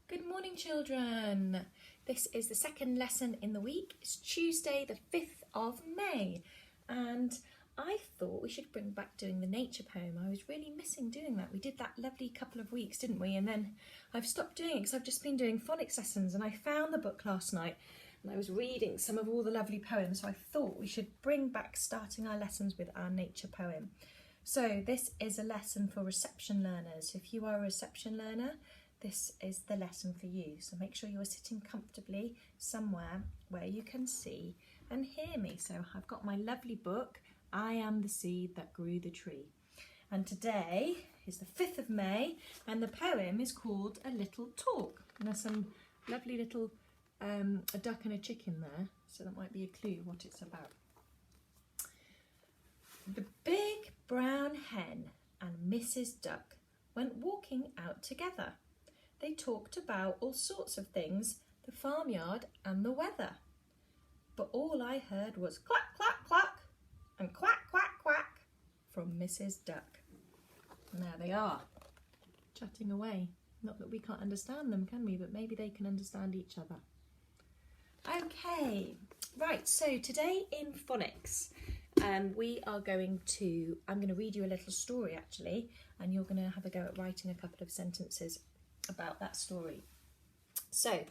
Good morning, children. This is the second lesson in the week. It's Tuesday, the 5th of May, and I thought we should bring back doing the nature poem. I was really missing doing that. We did that lovely couple of weeks, didn't we? And then I've stopped doing it because I've just been doing phonics lessons, and I found the book last night and I was reading some of all the lovely poems, so I thought we should bring back starting our lessons with our nature poem. So this is a lesson for reception learners. If you are a reception learner, this is the lesson for you. So make sure you are sitting comfortably somewhere where you can see and hear me. So I've got my lovely book, I Am the Seed That Grew the Tree. And today is the 5th of May and the poem is called A Little Talk. And there's some lovely little, a duck and a chicken there. So that might be a clue what it's about. The big brown hen and Mrs. Duck went walking out together. They talked about all sorts of things, the farmyard and the weather. But all I heard was clack, clack, clack and quack, quack, quack from Mrs. Duck. And there they are, chatting away. Not that we can't understand them, can we? But maybe they can understand each other. Okay, right, so today in phonics, I'm going to read you a little story actually, and you're going to have a go at writing a couple of sentences about that story. So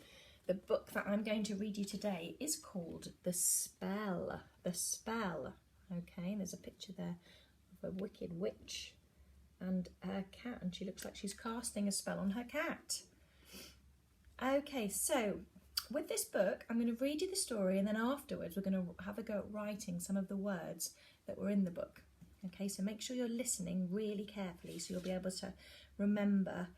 the book that I'm going to read you today is called The Spell. The Spell. Okay, there's a picture there of a wicked witch and her cat, and she looks like she's casting a spell on her cat. Okay, so with this book, I'm going to read you the story, and then afterwards we're going to have a go at writing some of the words that were in the book. Okay, so make sure you're listening really carefully so you'll be able to remember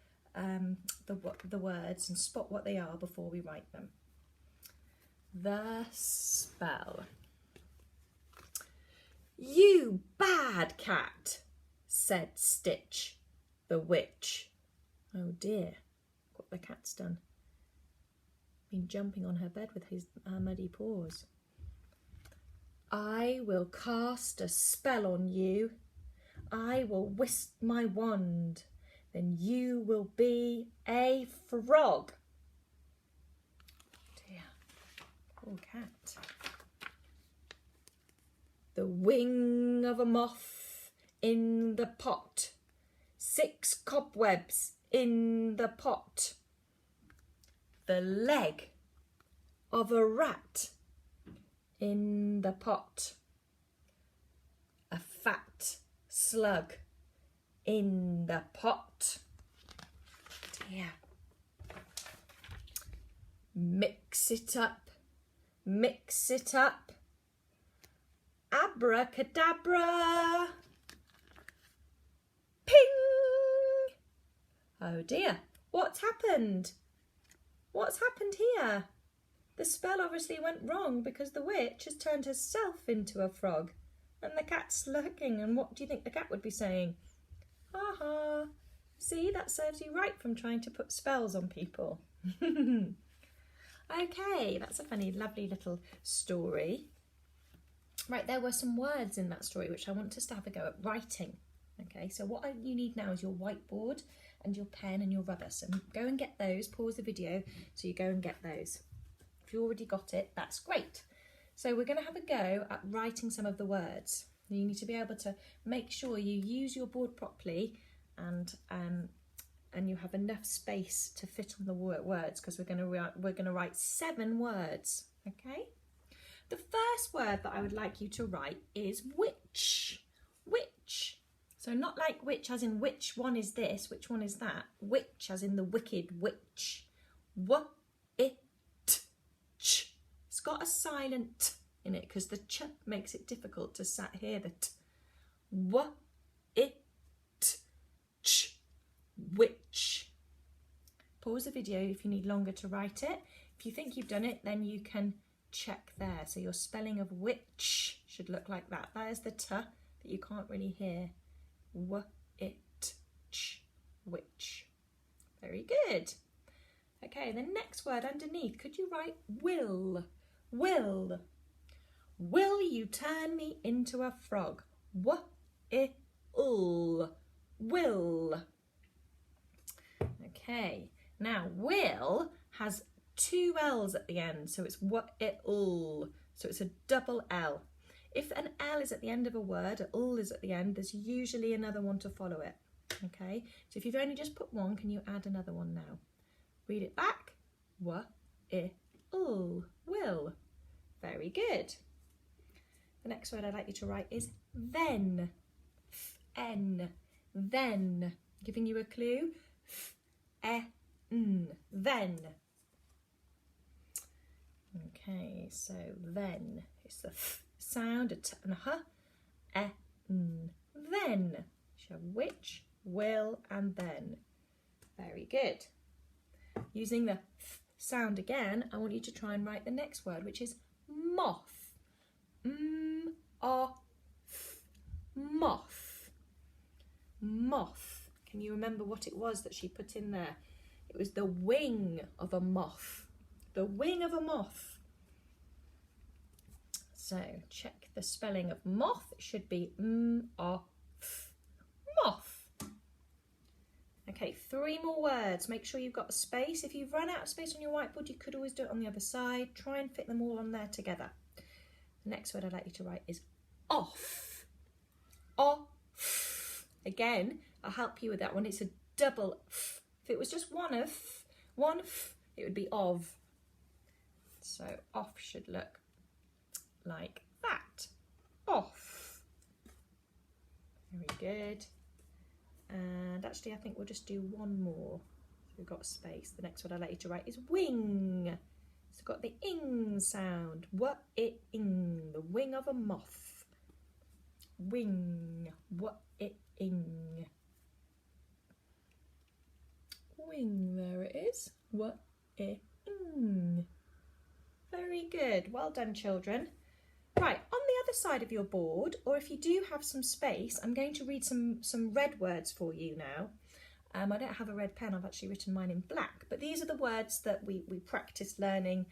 the words and spot what they are before we write them. The Spell. "You bad cat," said Stitch, the witch. Oh dear, what the cat's done. Been jumping on her bed with his muddy paws. "I will cast a spell on you. I will whisk my wand. Then you will be a frog." Dear, poor cat. "The wing of a moth in the pot. 6 cobwebs in the pot. The leg of a rat in the pot. A fat slug in the pot." Dear. "Mix it up, mix it up. Abracadabra. Ping!" Oh dear, what's happened? What's happened here? The spell obviously went wrong because the witch has turned herself into a frog and the cat's lurking, and what do you think the cat would be saying? Ha ha. See, that serves you right from trying to put spells on people. Okay, that's a funny, lovely little story. Right, there were some words in that story which I want us to have a go at writing. Okay, so what you need now is your whiteboard and your pen and your rubber. So go and get those, pause the video so you go and get those. If you already got it, that's great. So we're going to have a go at writing some of the words. You need to be able to make sure you use your board properly and you have enough space to fit on the words, because we're going to write 7 words. Okay. The first word that I would like you to write is witch. Witch. So not like which as in which one is this, which one is that. Witch as in the wicked witch. W-I-T-Ch. It's got a silent t in it because the ch makes it difficult to hear the t. W-I-T-Ch. Witch. Pause the video if you need longer to write it. If you think you've done it, then you can check there. So your spelling of witch should look like that. That is the t that you can't really hear. W-I-T-Ch. Witch. Very good. Okay, the next word underneath, could you write will? Will. Will you turn me into a frog? W-I-L. Will. Okay, Now, will has two L's at the end, so it's what-it-ll. So it's a double L. If an L is at the end of a word, an ll is at the end, there's usually another one to follow it. Okay, so if you've only just put one, can you add another one now? Read it back. What-it-ll. Will. Very good. The next word I'd like you to write is then. N. Then. Giving you a clue. N. Then. Okay, so then. It's the sound, a t and a h. N. Then. So which, will, and then. Very good. Using the sound again, I want you to try and write the next word, which is moth. Moth. Moth. Can you remember what it was that she put in there? It was the wing of a moth. The wing of a moth. So check the spelling of moth. It should be moth. Okay, 3 more words. Make sure you've got a space. If you've run out of space on your whiteboard, you could always do it on the other side. Try and fit them all on there together. The next word I'd like you to write is off. Off. Again, I'll help you with that one. It's a double f. If it was just one f, it would be of. So off should look like that. Off. Very good. And actually, I think we'll just do one more. So we've got space. The next word I'd like you to write is wing. It's got the ing sound. What-it-ing. The wing of a moth. Wing. What-it-ing. Wing. There it is. What-it-ing. Very good. Well done, children. Right, on the other side of your board, or if you do have some space, I'm going to read some red words for you now. I don't have a red pen, I've actually written mine in black, but these are the words that we practice learning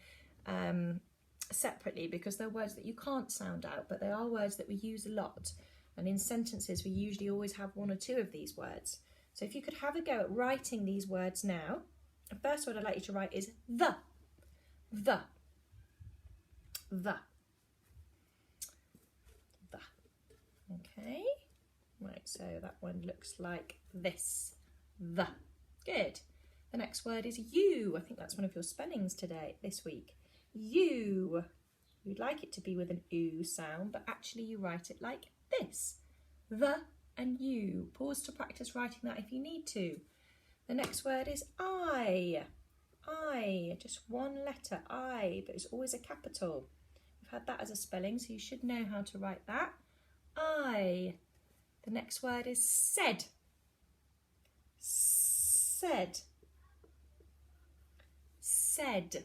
separately, because they're words that you can't sound out, but they are words that we use a lot. And in sentences, we usually always have 1 or 2 of these words. So if you could have a go at writing these words now, the first word I'd like you to write is the. The. The. The. Okay. Right, so that one looks like this. The. Good. The next word is you. I think that's one of your spellings this week. You. You'd like it to be with an oo sound, but actually you write it like this. The and you. Pause to practice writing that if you need to. The next word is I. I. Just one letter, I, but it's always a capital. We've had that as a spelling, so you should know how to write that. I. The next word is said. Said. Said.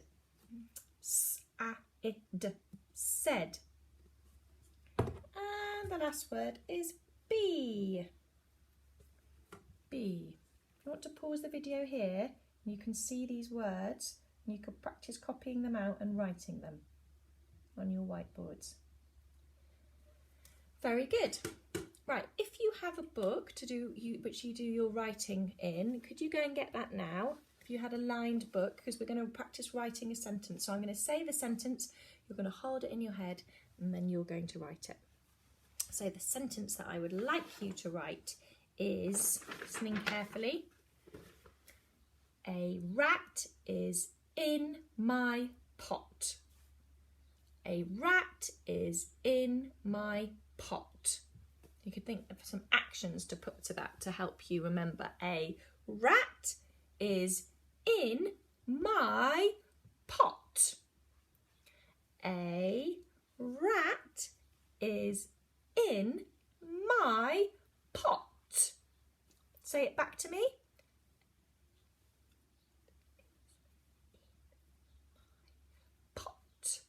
S-a-id. Said. And the last word is be. Be. If you want to pause the video here, you can see these words and you can practice copying them out and writing them on your whiteboards. Very good. Right, if you have a book which you do your writing in, could you go and get that now? If you had a lined book, because we're going to practice writing a sentence. So I'm going to say the sentence, you're going to hold it in your head, and then you're going to write it. So the sentence that I would like you to write is, listening carefully, a rat is in my pot. A rat is in my pot. You could think of some actions to put to that to help you remember. A rat is in my pot. A rat is in my pot. Say it back to me. Pot.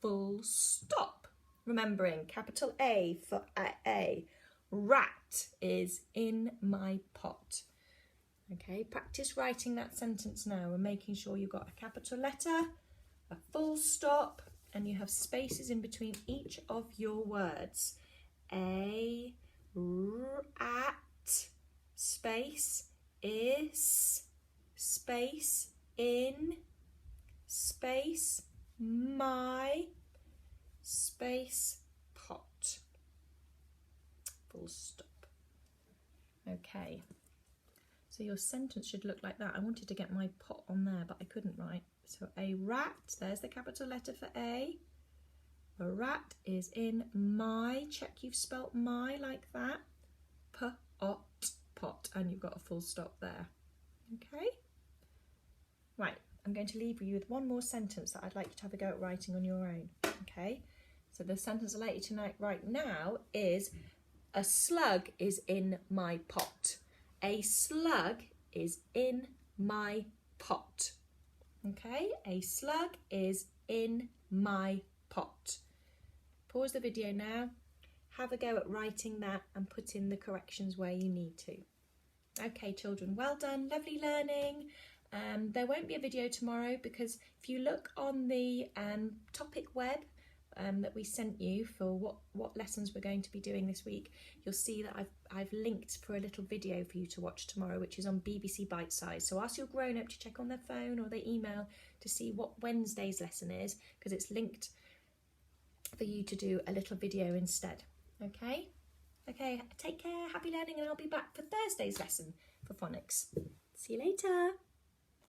Full stop. Remembering capital A for A. Rat is in my pot. Okay, practice writing that sentence now and making sure you've got a capital letter, a full stop, and you have spaces in between each of your words. A rat space is space, in, space, my, space, pot. Full stop. Okay, so your sentence should look like that. I wanted to get my pot on there, but I couldn't write. So a rat, there's the capital letter for A. A rat is in my, check you've spelt my like that. Pot, pot, and you've got a full stop there. Okay? Right, I'm going to leave you with one more sentence that I'd like you to have a go at writing on your own. Okay? So the sentence I'd like you to write now is, a slug is in my pot. A slug is in my pot. Okay? A slug is in my pot. Pause the video now. Have a go at writing that and put in the corrections where you need to. Okay, children, well done. Lovely learning. There won't be a video tomorrow because if you look on the topic web that we sent you for what lessons we're going to be doing this week, you'll see that I've linked for a little video for you to watch tomorrow, which is on BBC Bite Size. So ask your grown-up to check on their phone or their email to see what Wednesday's lesson is, because it's linked for you to do a little video instead. Okay? Okay, take care, happy learning, and I'll be back for Thursday's lesson for phonics. See you later.